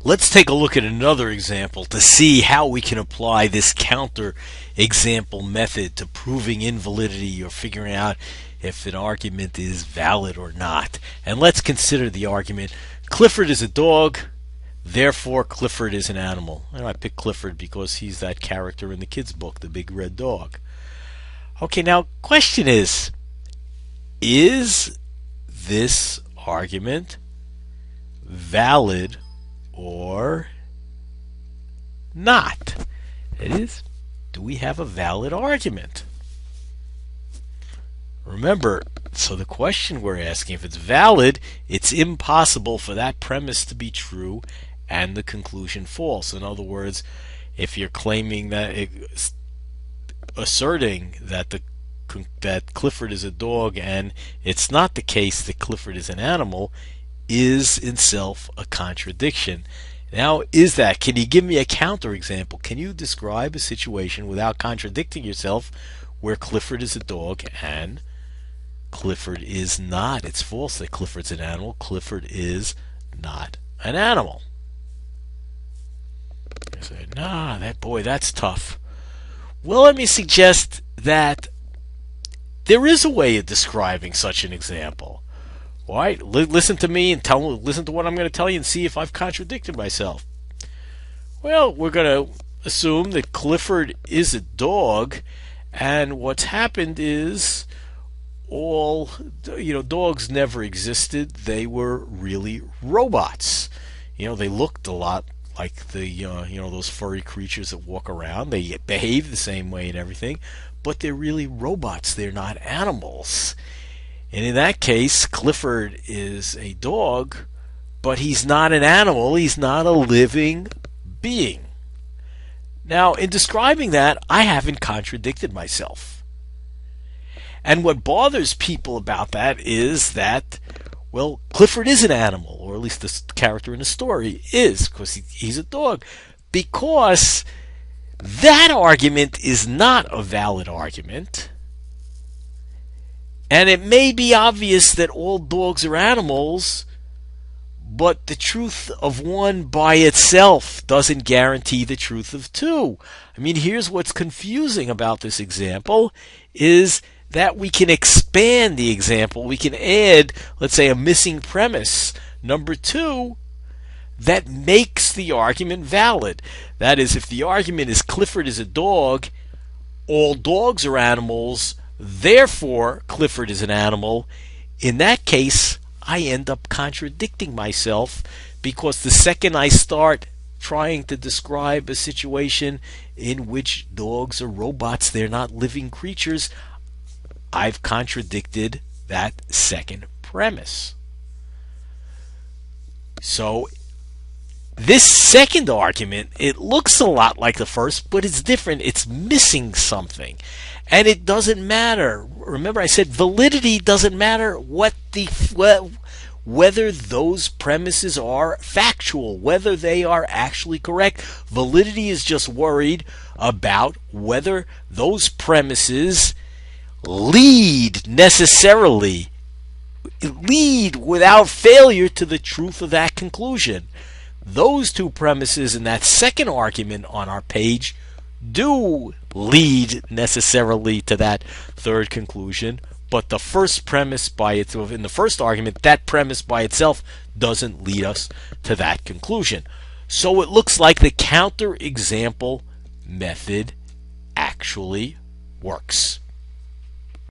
Let's take a look at another example to see how we can apply this counter example method to proving invalidity or figuring out if an argument is valid or not. And let's consider the argument: Clifford is a dog, therefore Clifford is an animal. And I picked Clifford because he's that character in the kids' book, the big red dog. Okay, now question is this argument valid or not? That is, do we have a valid argument? Remember, so the question we're asking, if it's valid, it's impossible for that premise to be true and the conclusion false. In other words, if you're claiming that, asserting that that Clifford is a dog and it's not the case that Clifford is an animal, is in itself a contradiction. Now, can you give me a counterexample? Can you describe a situation without contradicting yourself where Clifford is a dog and Clifford is not? It's false that Clifford's an animal. Clifford is not an animal. I say, that's tough. Well, let me suggest that there is a way of describing such an example. All right, listen to me and listen to what I'm going to tell you and see if I've contradicted myself. Well, we're going to assume that Clifford is a dog, and what's happened is dogs never existed. They were really robots. They looked a lot like those furry creatures that walk around. They behave the same way and everything, but they're really robots. They're not animals. And in that case, Clifford is a dog, but he's not an animal. He's not a living being. Now, in describing that, I haven't contradicted myself. And what bothers people about that is that, well, Clifford is an animal, or at least the character in the story is, because he's a dog. Because that argument is not a valid argument. And it may be obvious that all dogs are animals, but the truth of one by itself doesn't guarantee the truth of two. I mean, here's what's confusing about this example is that we can expand the example. We can add, let's say, a missing premise, number 2, that makes the argument valid. That is, if the argument is Clifford is a dog, all dogs are animals, therefore Clifford is an animal, in that case I end up contradicting myself, because the second I start trying to describe a situation in which dogs are robots, they're not living creatures, I've contradicted that second premise. So this second argument, it looks a lot like the first, but it's different. It's missing something. And it doesn't matter. Remember, I said validity doesn't matter whether those premises are factual, whether they are actually correct. Validity is just worried about whether those premises lead without failure to the truth of that conclusion. Those two premises in that second argument on our page do lead necessarily to that third conclusion, but the first premise in the first argument, that premise by itself doesn't lead us to that conclusion. So it looks like the counterexample method actually works.